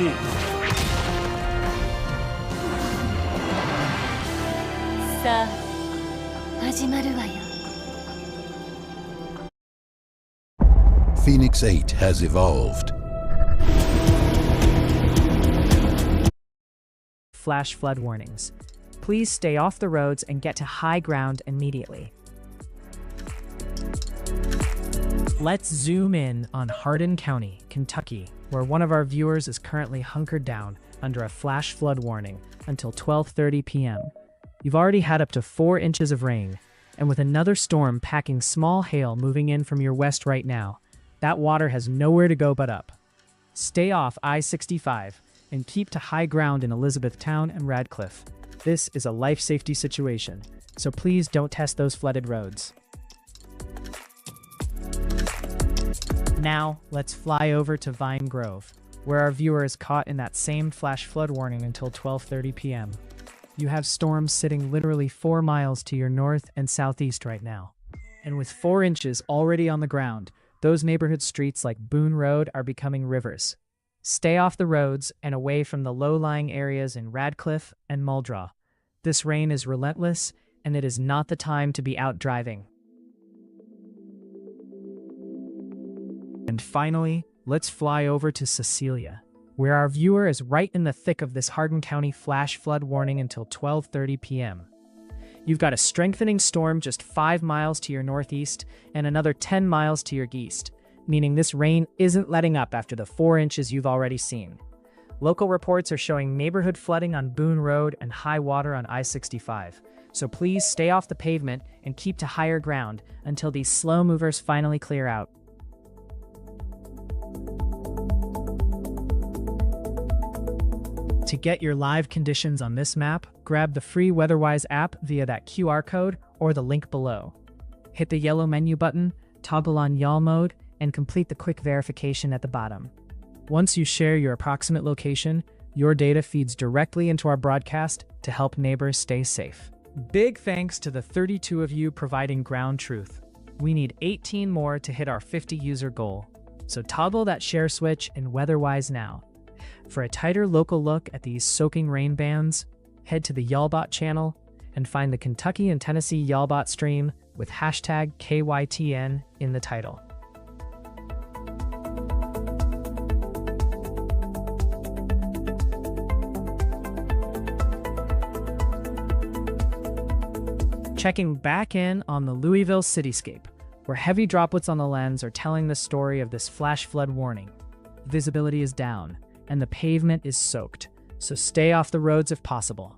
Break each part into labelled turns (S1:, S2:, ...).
S1: に。
S2: さあ、始まるわよ。
S3: Phoenix 8 has evolved.
S4: Flash flood warnings. Please stay off the roads and get to high ground immediately. Let's zoom in on Hardin County, Kentucky, where one of our viewers is currently hunkered down under a flash flood warning until 12:30 p.m. You've already had up to 4 inches of rain, and with another storm packing small hail moving in from your west right now, that water has nowhere to go but up. Stay off I-65 and keep to high ground in Elizabethtown and Radcliffe. This is a life safety situation, so please don't test those flooded roads. Now, let's fly over to Vine Grove, where our viewer is caught in that same flash flood warning until 12:30 p.m. You have storms sitting literally 4 miles to your north and southeast right now. And with 4 inches already on the ground, those neighborhood streets like Boone Road are becoming rivers. Stay off the roads and away from the low-lying areas in Radcliffe and Muldraugh. This rain is relentless, and it is not the time to be out driving. And finally, let's fly over to Cecilia, where our viewer is right in the thick of this Hardin County flash flood warning until 12:30 p.m. You've got a strengthening storm just 5 miles to your northeast and another 10 miles to your east, meaning this rain isn't letting up after the 4 inches you've already seen. Local reports are showing neighborhood flooding on Boone Road and high water on I-65, so please stay off the pavement and keep to higher ground until these slow movers finally clear out. To get your live conditions on this map, grab the free WeatherWise app via that QR code or the link below. Hit the yellow menu button, toggle on YAL mode, and complete the quick verification at the bottom. Once you share your approximate location, your data feeds directly into our broadcast to help neighbors stay safe. Big thanks to the 32 of you providing ground truth. We need 18 more to hit our 50 user goal, so toggle that share switch in WeatherWise now. For a tighter local look at these soaking rain bands, head to the YALBot channel and find the Kentucky and Tennessee YALBot stream with hashtag KYTN in the title. Checking back in on the Louisville cityscape, where heavy droplets on the lens are telling the story of this flash flood warning. Visibility is down, and the pavement is soaked, so stay off the roads if possible.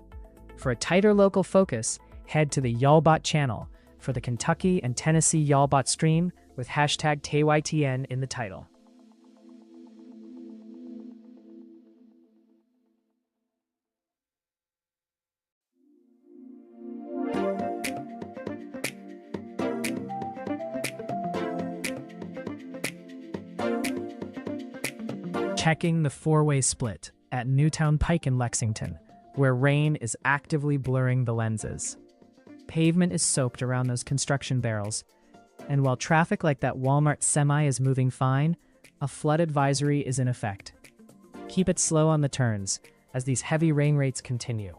S4: For a tighter local focus, head to the YALBot channel for the Kentucky and Tennessee YALBot stream with hashtag KYTN in the title. Checking the four-way split at Newtown Pike in Lexington, where rain is actively blurring the lenses. Pavement is soaked around those construction barrels, and while traffic like that Walmart semi is moving fine, a flood advisory is in effect. Keep it slow on the turns as these heavy rain rates continue.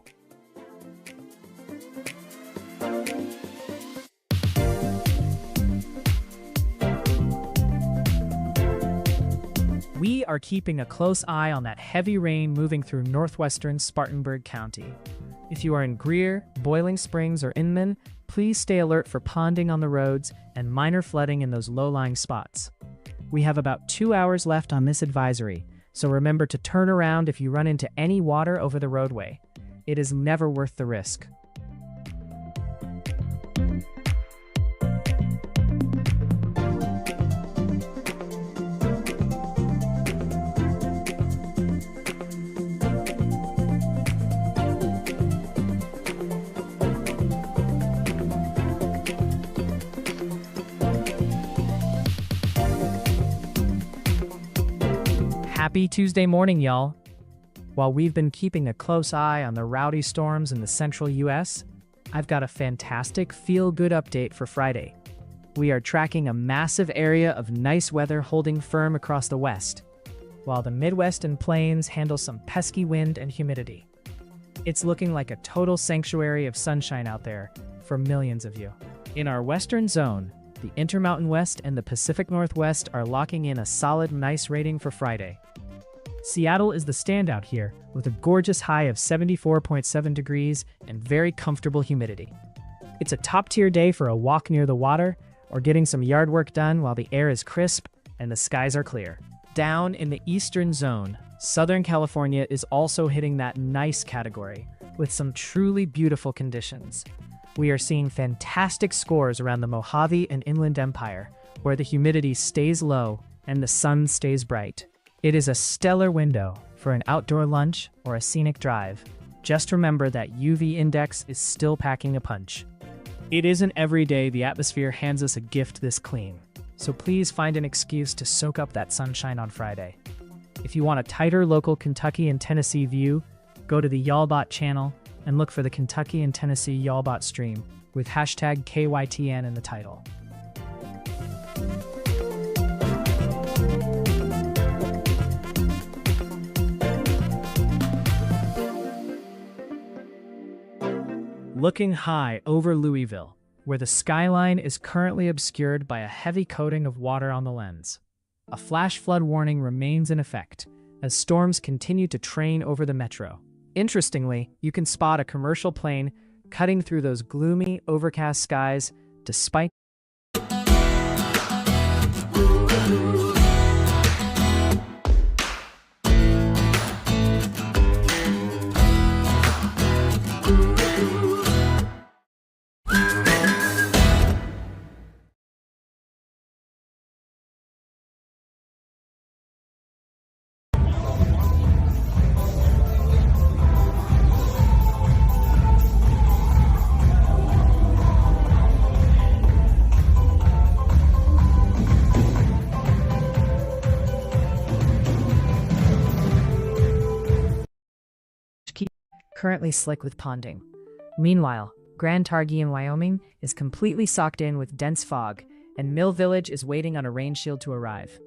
S4: We are keeping a close eye on that heavy rain moving through northwestern Spartanburg County. If you are in Greer, Boiling Springs, or Inman, please stay alert for ponding on the roads and minor flooding in those low-lying spots. We have about 2 hours left on this advisory, so remember to turn around if you run into any water over the roadway. It is never worth the risk. Happy Tuesday morning, y'all. While we've been keeping a close eye on the rowdy storms in the central US, I've got a fantastic feel-good update for Friday. We are tracking a massive area of nice weather holding firm across the west. while the Midwest and plains handle some pesky wind and humidity. It's looking like a total sanctuary of sunshine out there for millions of you. In our western zone, the Intermountain West and the Pacific Northwest are locking in a solid nice rating for Friday. Seattle is the standout here, with a gorgeous high of 74.7 degrees and very comfortable humidity. It's a top-tier day for a walk near the water or getting some yard work done while the air is crisp and the skies are clear. Down in the eastern zone, Southern California is also hitting that nice category, with some truly beautiful conditions. We are seeing fantastic scores around the Mojave and Inland Empire, where the humidity stays low and the sun stays bright. It is a stellar window for an outdoor lunch or a scenic drive. Just remember that UV index is still packing a punch. It isn't every day the atmosphere hands us a gift this clean, so please find an excuse to soak up that sunshine on Friday. If you want a tighter local Kentucky and Tennessee view, go to the YALLBOT channel and look for the Kentucky and Tennessee YALLBOT stream with hashtag KYTN in the title. Looking high over Louisville, where the skyline is currently obscured by a heavy coating of water on the lens. A flash flood warning remains in effect as storms continue to train over the metro. Interestingly, you can spot a commercial plane cutting through those gloomy, overcast skies despite currently slick with ponding. Meanwhile, Grand Targhee in Wyoming is completely socked in with dense fog, and Mill Village is waiting on a rain shield to arrive.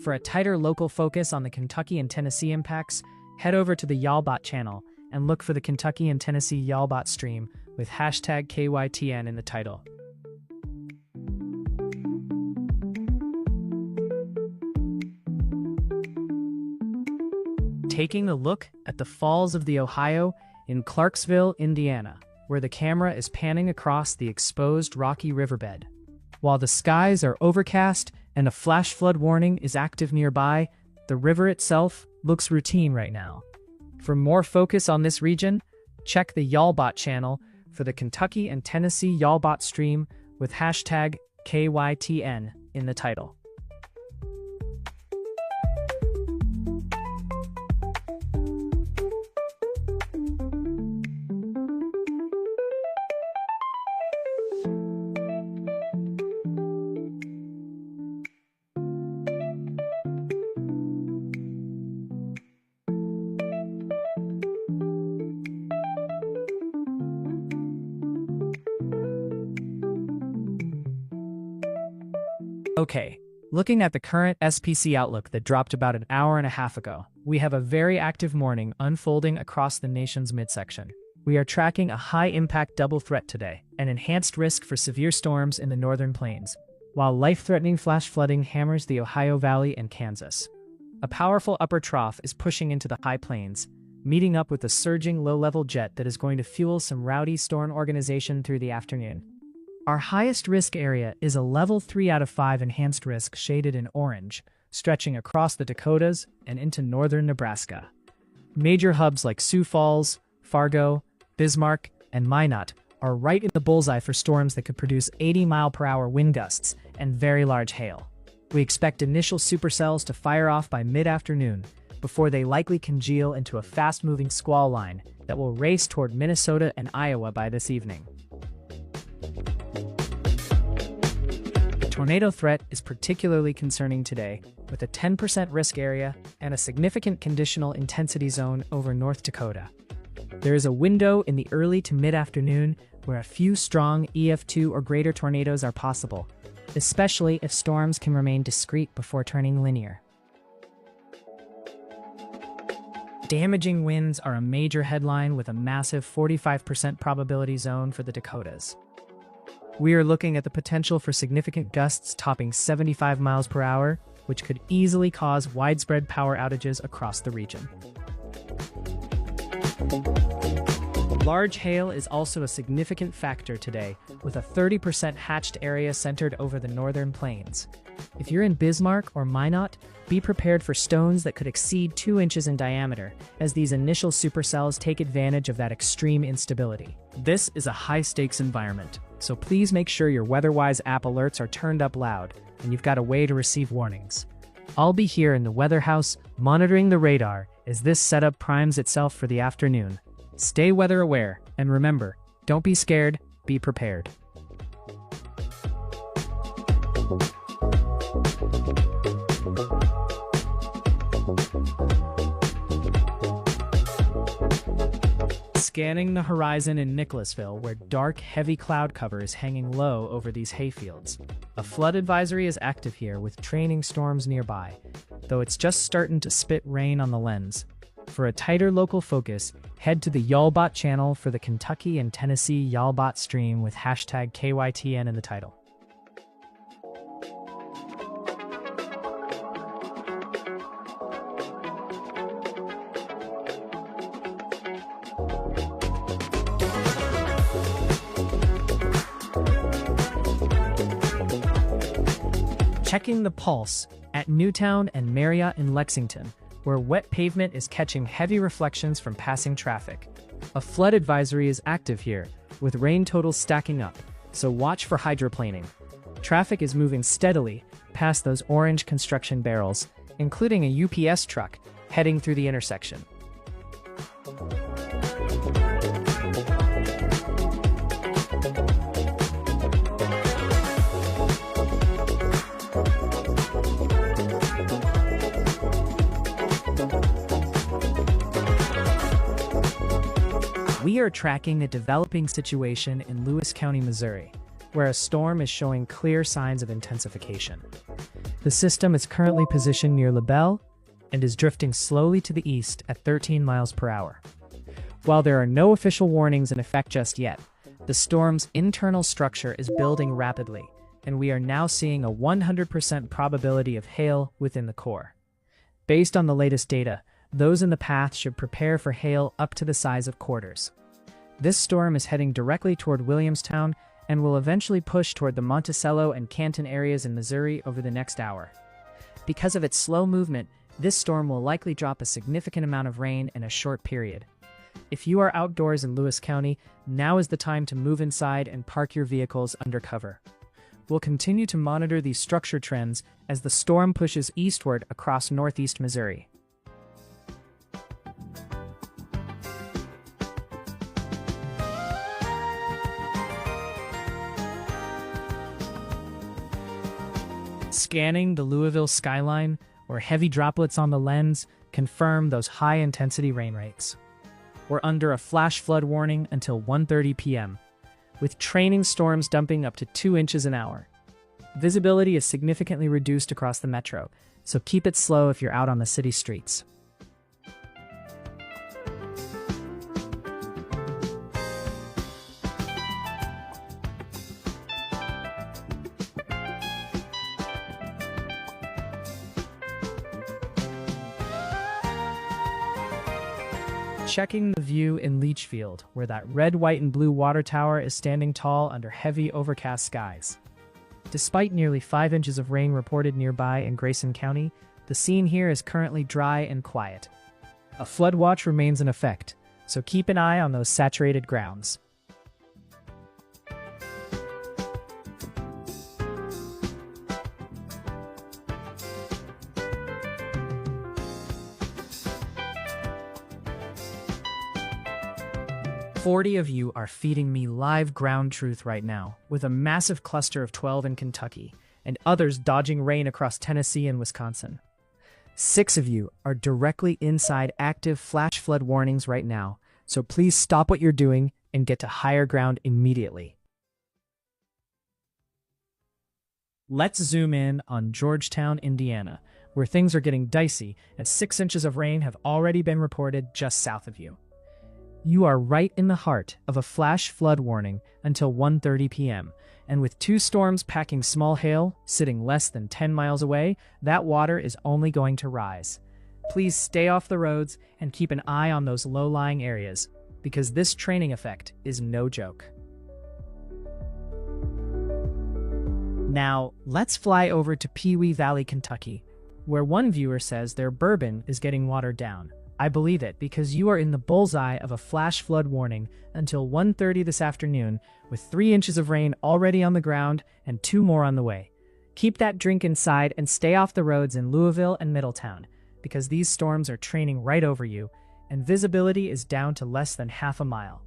S4: For a tighter local focus on the Kentucky and Tennessee impacts, head over to the YALLBOT channel and look for the Kentucky and Tennessee YALLBOT stream with hashtag KYTN in the title. Taking a look at the Falls of the Ohio in Clarksville, Indiana, where the camera is panning across the exposed rocky riverbed. While the skies are overcast and a flash flood warning is active nearby, the river itself looks routine right now. For more focus on this region, check the YALLBOT channel for the Kentucky and Tennessee YALLBOT stream with hashtag KYTN in the title. Okay, looking at the current SPC outlook that dropped about an hour and a half ago, we have a very active morning unfolding across the nation's midsection. We are tracking a high-impact double threat today, an enhanced risk for severe storms in the northern plains, while life-threatening flash flooding hammers the Ohio Valley and Kansas. A powerful upper trough is pushing into the high plains, meeting up with a surging low-level jet that is going to fuel some rowdy storm organization through the afternoon. Our highest risk area is a level 3 out of 5 enhanced risk shaded in orange, stretching across the Dakotas and into northern Nebraska. Major hubs like Sioux Falls, Fargo, Bismarck, and Minot are right in the bullseye for storms that could produce 80-mile-per-hour wind gusts and very large hail. We expect initial supercells to fire off by mid-afternoon, before they likely congeal into a fast-moving squall line that will race toward Minnesota and Iowa by this evening. Tornado threat is particularly concerning today, with a 10% risk area and a significant conditional intensity zone over North Dakota. There is a window in the early to mid-afternoon where a few strong EF2 or greater tornadoes are possible, especially if storms can remain discrete before turning linear. Damaging winds are a major headline with a massive 45% probability zone for the Dakotas. We are looking at the potential for significant gusts topping 75 miles per hour, which could easily cause widespread power outages across the region. Large hail is also a significant factor today, with a 30% hatched area centered over the northern plains. If you're in Bismarck or Minot, be prepared for stones that could exceed 2 inches in diameter, as these initial supercells take advantage of that extreme instability. This is a high-stakes environment, so please make sure your WeatherWise app alerts are turned up loud, and you've got a way to receive warnings. I'll be here in the weather house, monitoring the radar, as this setup primes itself for the afternoon. Stay weather aware, and remember, don't be scared, be prepared. Scanning the horizon in Nicholasville, where dark, heavy cloud cover is hanging low over these hayfields. A flood advisory is active here with training storms nearby, though it's just starting to spit rain on the lens. For a tighter local focus, head to the Y'allbot channel for the Kentucky and Tennessee Y'allbot stream with hashtag KYTN in the title. Checking the pulse at Newtown and Marriott in Lexington, where wet pavement is catching heavy reflections from passing traffic. A flood advisory is active here, with rain totals stacking up, so watch for hydroplaning. Traffic is moving steadily past those orange construction barrels, including a UPS truck heading through the intersection. We are tracking a developing situation in Lewis County, Missouri, where a storm is showing clear signs of intensification. The system is currently positioned near LaBelle and is drifting slowly to the east at 13 miles per hour. While there are no official warnings in effect just yet, the storm's internal structure is building rapidly, and we are now seeing a 100% probability of hail within the core. Based on the latest data, those in the path should prepare for hail up to the size of quarters. This storm is heading directly toward Williamstown and will eventually push toward the Monticello and Canton areas in Missouri over the next hour. Because of its slow movement, this storm will likely drop a significant amount of rain in a short period. If you are outdoors in Lewis County, now is the time to move inside and park your vehicles under cover. We'll continue to monitor these structure trends as the storm pushes eastward across northeast Missouri. Scanning the Louisville skyline, where heavy droplets on the lens confirm those high-intensity rain rates. We're under a flash flood warning until 1:30 p.m., with training storms dumping up to 2 inches an hour. Visibility is significantly reduced across the metro, so keep it slow if you're out on the city streets. Checking the view in Leachfield, where that red, white, and blue water tower is standing tall under heavy overcast skies. Despite nearly 5 inches of rain reported nearby in Grayson County, the scene here is currently dry and quiet. A flood watch remains in effect, so keep an eye on those saturated grounds. "40 of you are feeding me live ground truth right now, with a massive cluster of 12 in Kentucky, and others dodging rain across Tennessee and Wisconsin. 6 of you are directly inside active flash flood warnings right now, so please stop what you're doing and get to higher ground immediately." Let's zoom in on Georgetown, Indiana, where things are getting dicey as 6 inches of rain have already been reported just south of you. You are right in the heart of a flash flood warning until 1:30 p.m., and with 2 storms packing small hail sitting less than 10 miles away, that water is only going to rise. Please stay off the roads and keep an eye on those low-lying areas, because this training effect is no joke. Now, let's fly over to Pewee Valley, Kentucky, where one viewer says their bourbon is getting watered down. I believe it because you are in the bullseye of a flash flood warning until 1:30 this afternoon, with 3 inches of rain already on the ground and 2 more on the way. Keep that drink inside and stay off the roads in Louisville and Middletown, because these storms are training right over you, and visibility is down to less than half a mile.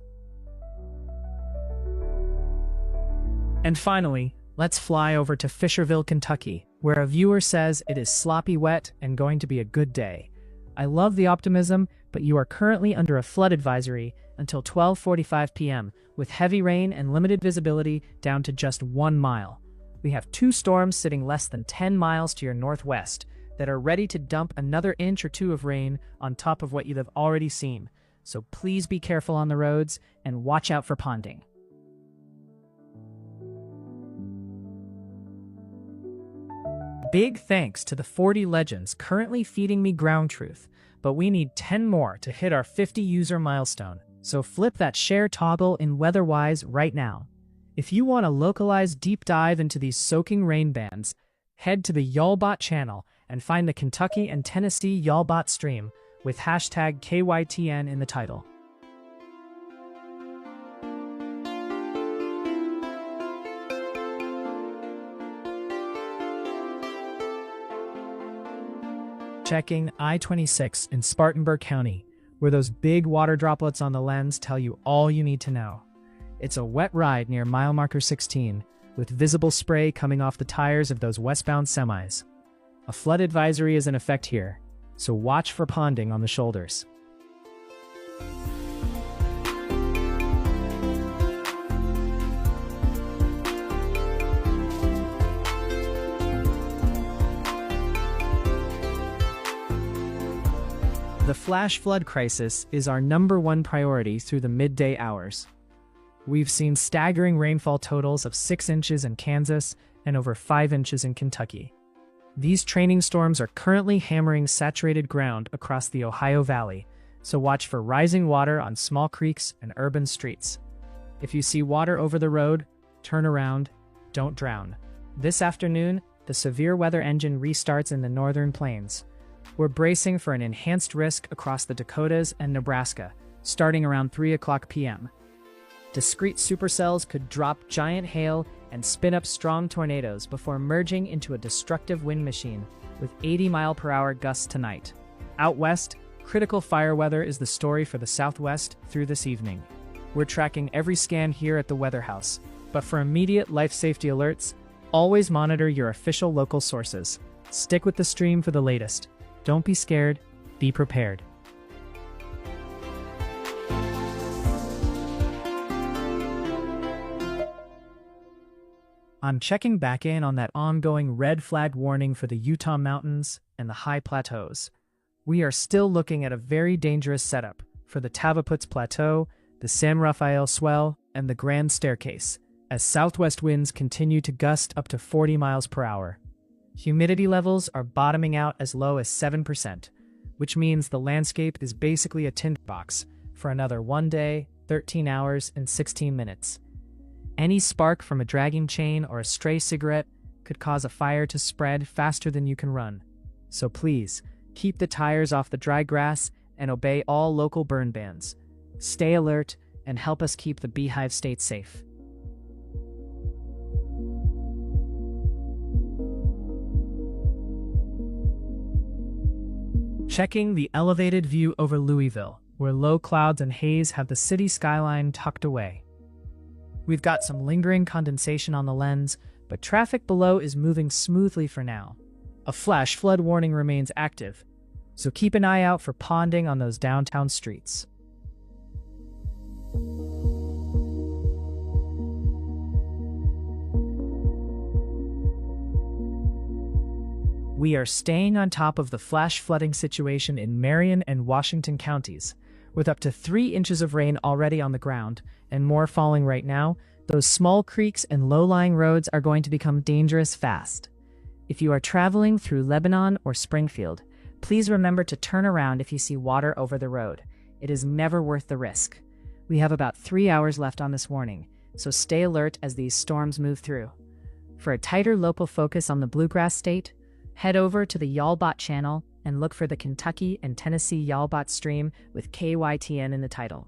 S4: And finally, let's fly over to Fisherville, Kentucky, where a viewer says it is sloppy wet and going to be a good day. I love the optimism, but you are currently under a flood advisory until 12:45 p.m., with heavy rain and limited visibility down to just 1 mile. We have 2 storms sitting less than 10 miles to your northwest that are ready to dump another inch or 2 of rain on top of what you have already seen. So please be careful on the roads and watch out for ponding. Big thanks to the 40 legends currently feeding me ground truth, but we need 10 more to hit our 50 user milestone, so flip that share toggle in Weatherwise right now. If you want a localized deep dive into these soaking rain bands, head to the YALBOT channel and find the Kentucky and Tennessee YALBOT stream with hashtag KYTN in the title. Checking I-26 in Spartanburg County, where those big water droplets on the lens tell you all you need to know. It's a wet ride near mile marker 16, with visible spray coming off the tires of those westbound semis. A flood advisory is in effect here, so watch for ponding on the shoulders. The flash flood crisis is our #1 priority through the midday hours. We've seen staggering rainfall totals of 6 inches in Kansas and over 5 inches in Kentucky. These training storms are currently hammering saturated ground across the Ohio Valley, so watch for rising water on small creeks and urban streets. If you see water over the road, turn around, don't drown. This afternoon, the severe weather engine restarts in the northern plains. We're bracing for an enhanced risk across the Dakotas and Nebraska, starting around 3 o'clock p.m. Discrete supercells could drop giant hail and spin up strong tornadoes before merging into a destructive wind machine with 80-mile-per-hour gusts tonight. Out west, critical fire weather is the story for the Southwest through this evening. We're tracking every scan here at the Weather House, but for immediate life safety alerts, always monitor your official local sources. Stick with the stream for the latest. Don't be scared, be prepared. I'm checking back in on that ongoing red flag warning for the Utah mountains and the high plateaus. We are still looking at a very dangerous setup for the Tavaputs Plateau, the San Rafael Swell, and the Grand Staircase, as southwest winds continue to gust up to 40 miles per hour. Humidity levels are bottoming out as low as 7%, which means the landscape is basically a tinderbox for another 1 day, 13 hours, and 16 minutes. Any spark from a dragging chain or a stray cigarette could cause a fire to spread faster than you can run. So please, keep the tires off the dry grass and obey all local burn bans. Stay alert and help us keep the Beehive State safe. Checking the elevated view over Louisville, where low clouds and haze have the city skyline tucked away. We've got some lingering condensation on the lens, but traffic below is moving smoothly for now. A flash flood warning remains active, so keep an eye out for ponding on those downtown streets. We are staying on top of the flash flooding situation in Marion and Washington counties. With up to 3 inches of rain already on the ground, and more falling right now, those small creeks and low-lying roads are going to become dangerous fast. If you are traveling through Lebanon or Springfield, please remember to turn around if you see water over the road. It is never worth the risk. We have about 3 hours left on this warning, so stay alert as these storms move through. For a tighter local focus on the Bluegrass State, head over to the Y'allbot channel and look for the Kentucky and Tennessee Y'allbot stream with KYTN in the title.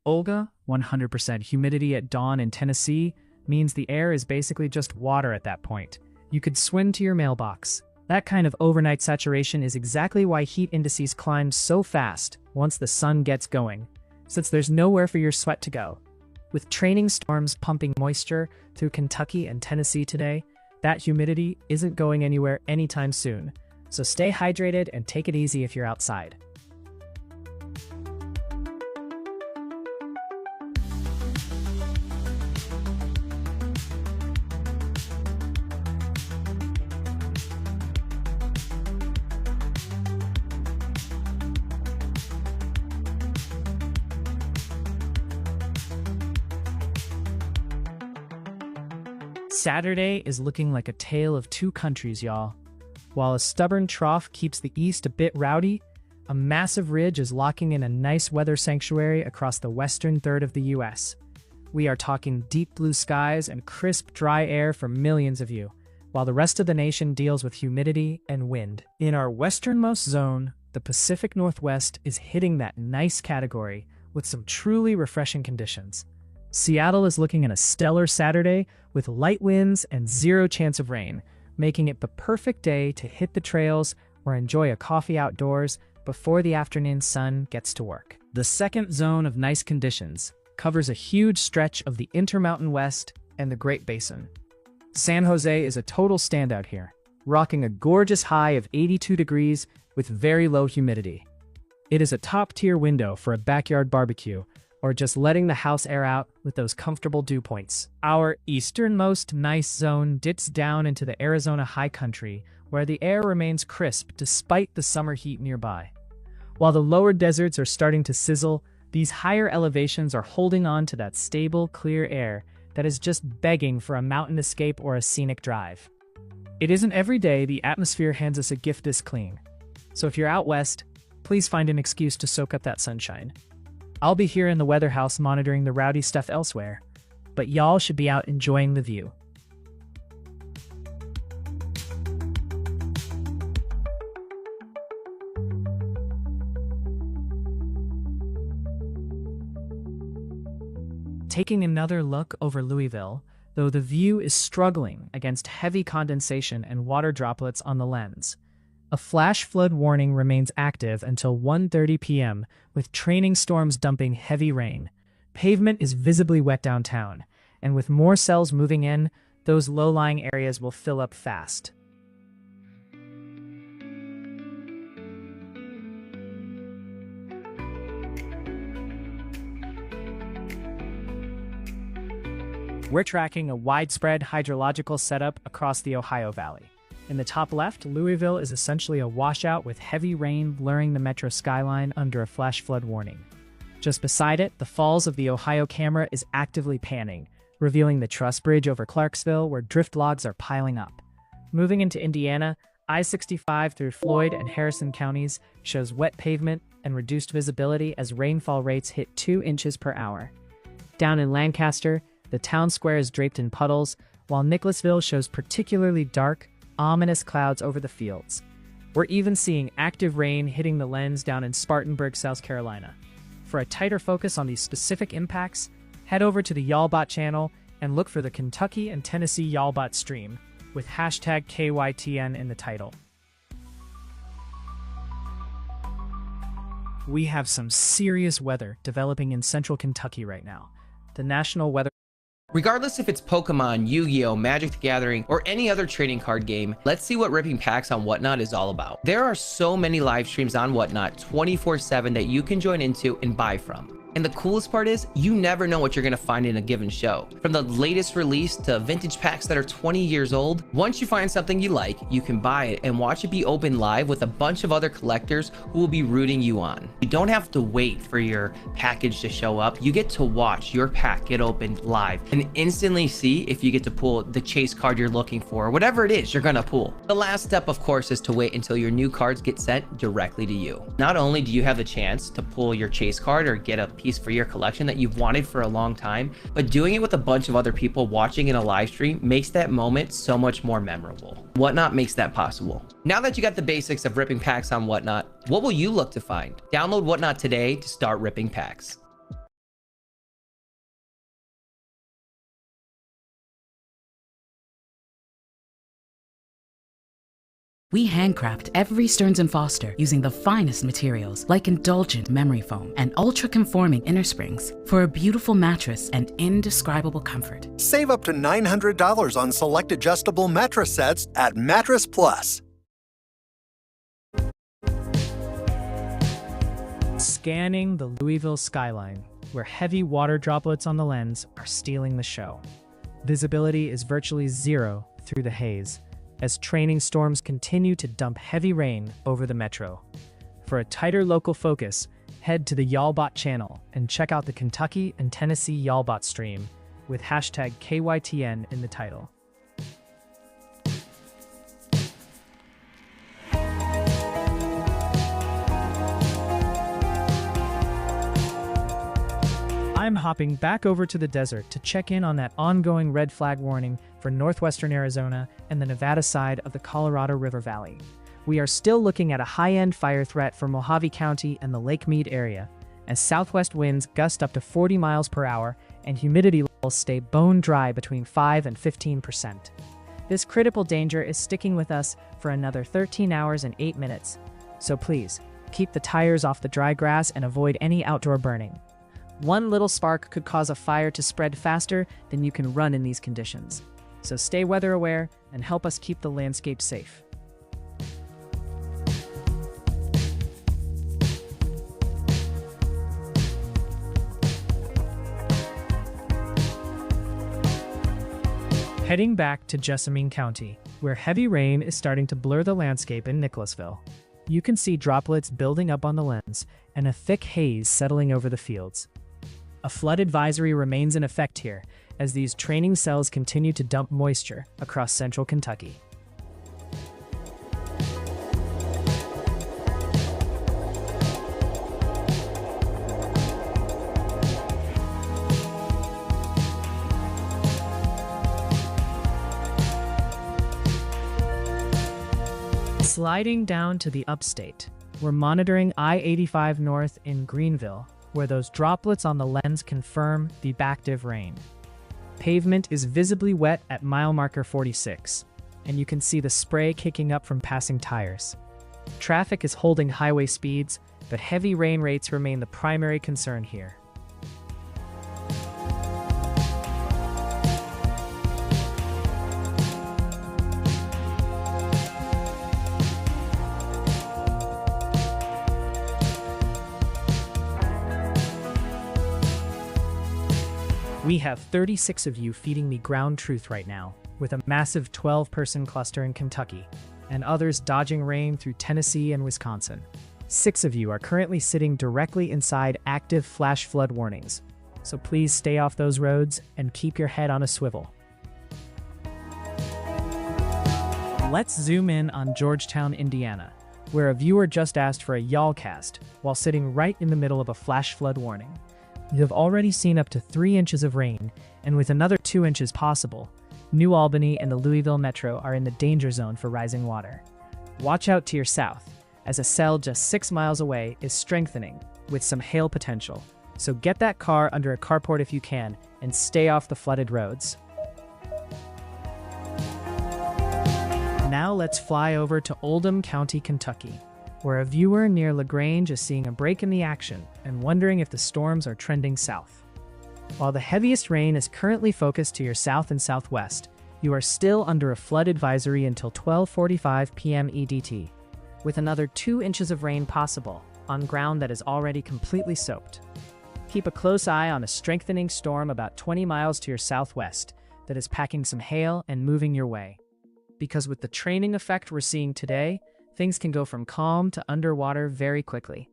S4: Olga, 100% humidity at dawn in Tennessee means the air is basically just water at that point. You could swim to your mailbox. That kind of overnight saturation is exactly why heat indices climb so fast once the sun gets going, since there's nowhere for your sweat to go. With training storms pumping moisture through Kentucky and Tennessee today, that humidity isn't going anywhere anytime soon. So stay hydrated and take it easy if you're outside. Saturday is looking like a tale of two countries, y'all. While a stubborn trough keeps the east a bit rowdy, a massive ridge is locking in a nice weather sanctuary across the western third of the US. We are talking deep blue skies and crisp, dry air for millions of you, while the rest of the nation deals with humidity and wind. In our westernmost zone, the Pacific Northwest is hitting that nice category with some truly refreshing conditions. Seattle is looking at a stellar Saturday with light winds and zero chance of rain, making it the perfect day to hit the trails or enjoy a coffee outdoors before the afternoon sun gets to work. The second zone of nice conditions covers a huge stretch of the Intermountain West and the Great Basin. San Jose is a total standout here, rocking a gorgeous high of 82 degrees with very low humidity. It is a top-tier window for a backyard barbecue, or just letting the house air out with those comfortable dew points. Our easternmost nice zone dips down into the Arizona high country, where the air remains crisp despite the summer heat nearby. While the lower deserts are starting to sizzle, these higher elevations are holding on to that stable, clear air that is just begging for a mountain escape or a scenic drive. It isn't every day the atmosphere hands us a gift this clean, so if you're out west, please find an excuse to soak up that sunshine. I'll be here in the weather house monitoring the rowdy stuff elsewhere, but y'all should be out enjoying the view. Taking another look over Louisville, though the view is struggling against heavy condensation and water droplets on the lens. A flash flood warning remains active until 1:30 p.m., with training storms dumping heavy rain. Pavement is visibly wet downtown, and with more cells moving in, those low-lying areas will fill up fast. We're tracking a widespread hydrological setup across the Ohio Valley. In the top left, Louisville is essentially a washout with heavy rain blurring the metro skyline under a flash flood warning. Just beside it, the falls of the Ohio camera is actively panning, revealing the truss bridge over Clarksville where drift logs are piling up. Moving into Indiana, I-65 through Floyd and Harrison counties shows wet pavement and reduced visibility as rainfall rates hit 2 inches per hour. Down in Lancaster, the town square is draped in puddles, while Nicholasville shows particularly dark, ominous clouds over the fields. We're even seeing active rain hitting the lens down in Spartanburg, South Carolina. For a tighter focus on these specific impacts, head over to the Y'allbot channel and look for the Kentucky and Tennessee Y'allbot stream, with hashtag KYTN in the title. We have some serious weather developing in central Kentucky right now. The National Weather
S1: Regardless if it's Pokemon, Yu-Gi-Oh, Magic the Gathering, or any other trading card game, let's see what ripping packs on Whatnot is all about. There are so many live streams on Whatnot 24/7 that you can join into and buy from. And the coolest part is, you never know what you're gonna find in a given show. From the latest release to vintage packs that are 20 years old, once you find something you like, you can buy it and watch it be opened live with a bunch of other collectors who will be rooting you on. You don't have to wait for your package to show up. You get to watch your pack get opened live and instantly see if you get to pull the chase card you're looking for, or whatever it is you're gonna pull. The last step, of course, is to wait until your new cards get sent directly to you. Not only do you have the chance to pull your chase card or get a piece for your collection that you've wanted for a long time, but doing it with a bunch of other people watching in a live stream makes that moment so much more memorable. Whatnot makes that possible. Now that you got the basics of ripping packs on Whatnot, what will you look to find? Download Whatnot today to start ripping packs.
S5: We handcraft every Stearns & Foster using the finest materials like indulgent memory foam and ultra-conforming inner springs for a beautiful mattress and indescribable comfort.
S6: Save up to $900 on select adjustable mattress sets at Mattress Plus.
S4: Scanning the Louisville skyline, where heavy water droplets on the lens are stealing the show. Visibility is virtually zero through the haze, as training storms continue to dump heavy rain over the metro. For a tighter local focus, head to the YALLBOT channel and check out the Kentucky and Tennessee YALLBOT stream with hashtag KYTN in the title. I'm hopping back over to the desert to check in on that ongoing red flag warning for northwestern Arizona and the Nevada side of the Colorado River Valley. We are still looking at a high-end fire threat for Mojave County and the Lake Mead area, as southwest winds gust up to 40 miles per hour and humidity levels stay bone dry between 5 and 15%. This critical danger is sticking with us for another 13 hours and 8 minutes, so please, keep the tires off the dry grass and avoid any outdoor burning. One little spark could cause a fire to spread faster than you can run in these conditions. So stay weather aware and help us keep the landscape safe. Heading back to Jessamine County, where heavy rain is starting to blur the landscape in Nicholasville. You can see droplets building up on the lens and a thick haze settling over the fields. A flood advisory remains in effect here, as these training cells continue to dump moisture across central Kentucky. Sliding down to the upstate, we're monitoring I-85 North in Greenville, where those droplets on the lens confirm the active rain. Pavement is visibly wet at mile marker 46, and you can see the spray kicking up from passing tires. Traffic is holding highway speeds, but heavy rain rates remain the primary concern here. We have 36 of you feeding me ground truth right now, with a massive 12-person cluster in Kentucky, and others dodging rain through Tennessee and Wisconsin. 6 of you are currently sitting directly inside active flash flood warnings, so please stay off those roads and keep your head on a swivel. Let's zoom in on Georgetown, Indiana, where a viewer just asked for a YALLcast while sitting right in the middle of a flash flood warning. You have already seen up to 3 inches of rain, and with another 2 inches possible, New Albany and the Louisville Metro are in the danger zone for rising water. Watch out to your south, as a cell just 6 miles away is strengthening with some hail potential, so get that car under a carport if you can, and stay off the flooded roads. Now let's fly over to Oldham County, Kentucky, where a viewer near LaGrange is seeing a break in the action and wondering if the storms are trending south. While the heaviest rain is currently focused to your south and southwest, you are still under a flood advisory until 12:45 p.m. EDT, with another 2 inches of rain possible on ground that is already completely soaked. Keep a close eye on a strengthening storm about 20 miles to your southwest that is packing some hail and moving your way. Because with the training effect we're seeing today, things can go from calm to underwater very quickly.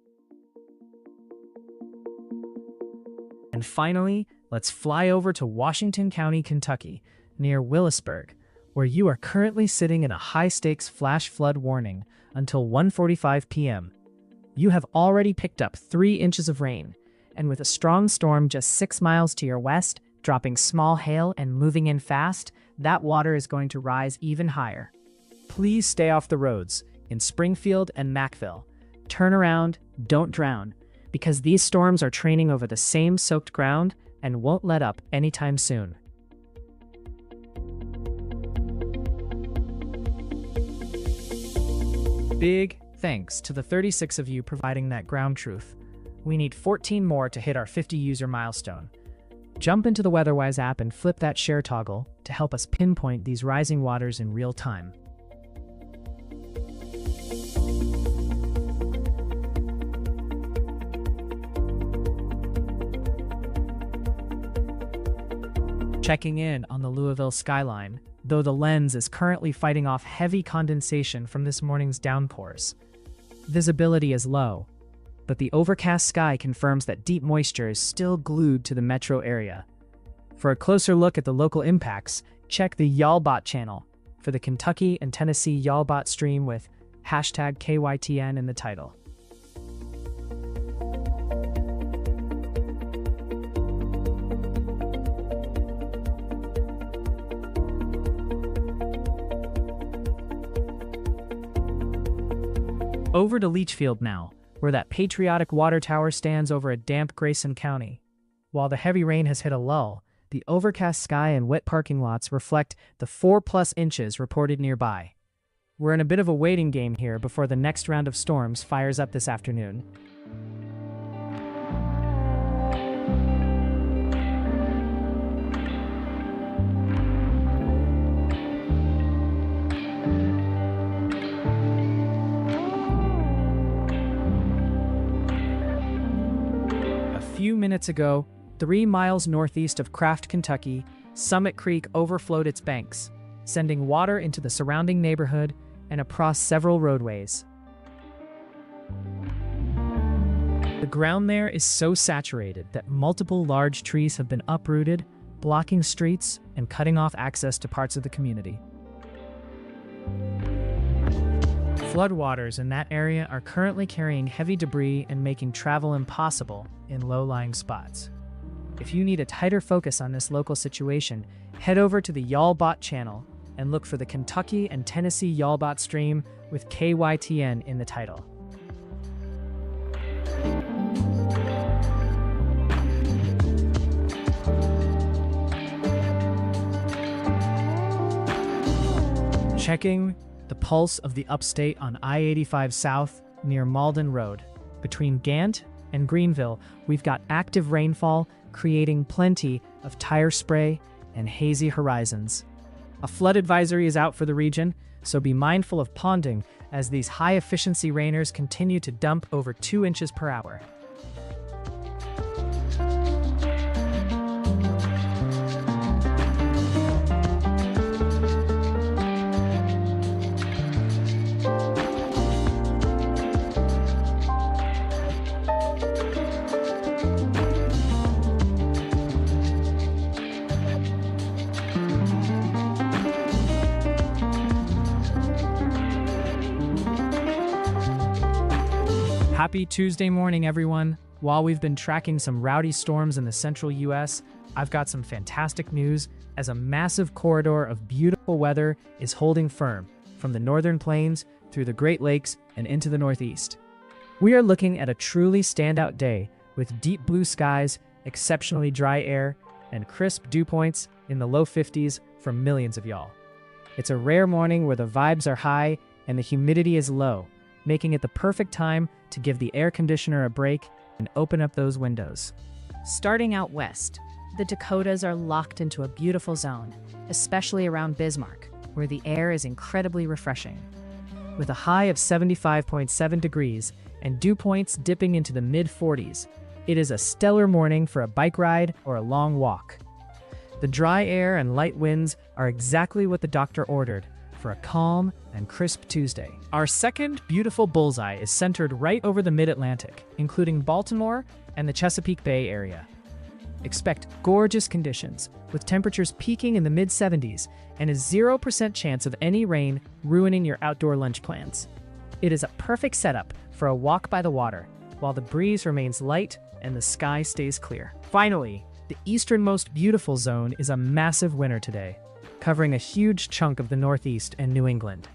S4: And finally, let's fly over to Washington County, Kentucky, near Willisburg, where you are currently sitting in a high-stakes flash flood warning until 1:45 p.m. You have already picked up 3 inches of rain, and with a strong storm just 6 miles to your west, dropping small hail and moving in fast, that water is going to rise even higher. Please stay off the roads in Springfield and Mackville. Turn around, don't drown, because these storms are training over the same soaked ground and won't let up anytime soon. Big thanks to the 36 of you providing that ground truth. We need 14 more to hit our 50 user milestone. Jump into the WeatherWise app and flip that share toggle to help us pinpoint these rising waters in real time. Checking in on the Louisville skyline, though the lens is currently fighting off heavy condensation from this morning's downpours. Visibility is low, but the overcast sky confirms that deep moisture is still glued to the metro area. For a closer look at the local impacts, check the YALBOT channel for the Kentucky and Tennessee YALBOT stream with hashtag KYTN in the title. Over to Leachfield now, where that patriotic water tower stands over a damp Grayson County. While the heavy rain has hit a lull, the overcast sky and wet parking lots reflect the 4+ inches reported nearby. We're in a bit of a waiting game here before the next round of storms fires up this afternoon. A few minutes ago, 3 miles northeast of Craft, Kentucky, Summit Creek overflowed its banks, sending water into the surrounding neighborhood and across several roadways. The ground there is so saturated that multiple large trees have been uprooted, blocking streets and cutting off access to parts of the community. Floodwaters in that area are currently carrying heavy debris and making travel impossible in low-lying spots. If you need a tighter focus on this local situation, head over to the YALBOT channel and look for the Kentucky and Tennessee YALBOT stream with KYTN in the title. Checking the pulse of the upstate on I-85 South near Malden Road. Between Gant and Greenville, we've got active rainfall creating plenty of tire spray and hazy horizons. A flood advisory is out for the region, so be mindful of ponding as these high-efficiency rainers continue to dump over 2 inches per hour. Happy Tuesday morning, everyone. While we've been tracking some rowdy storms in the central U.S., I've got some fantastic news as a massive corridor of beautiful weather is holding firm from the northern plains through the Great Lakes and into the Northeast. We are looking at a truly standout day with deep blue skies, exceptionally dry air, and crisp dew points in the low 50s for millions of y'all. It's a rare morning where the vibes are high and the humidity is low, making it the perfect time to give the air conditioner a break and open up those windows.
S2: Starting out west, the Dakotas are locked into a beautiful zone, especially around Bismarck, where the air is incredibly refreshing.
S4: With a high of 75.7 degrees and dew points dipping into the mid-40s, It is a stellar morning for a bike ride or a long walk. The dry air and light winds are exactly what the doctor ordered for a calm and crisp Tuesday. Our second beautiful bullseye is centered right over the Mid-Atlantic, including Baltimore and the Chesapeake Bay area. Expect gorgeous conditions, with temperatures peaking in the mid-70s and a 0% chance of any rain ruining your outdoor lunch plans. It is a perfect setup for a walk by the water, while the breeze remains light and the sky stays clear. Finally, the easternmost beautiful zone is a massive winner today, covering a huge chunk of the Northeast and New England.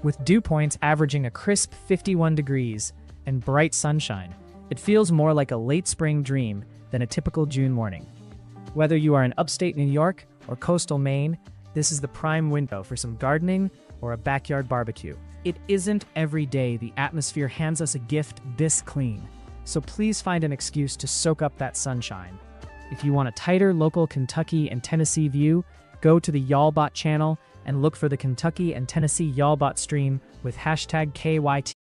S4: With dew points averaging a crisp 51 degrees and bright sunshine, it feels more like a late spring dream than a typical June morning. Whether you are in upstate New York or coastal Maine, this is the prime window for some gardening or a backyard barbecue. It isn't every day the atmosphere hands us a gift this clean, so please find an excuse to soak up that sunshine. If you want a tighter local Kentucky and Tennessee view, go to the Y'allbot channel and look for the Kentucky and Tennessee Y'allbot stream with hashtag KYT.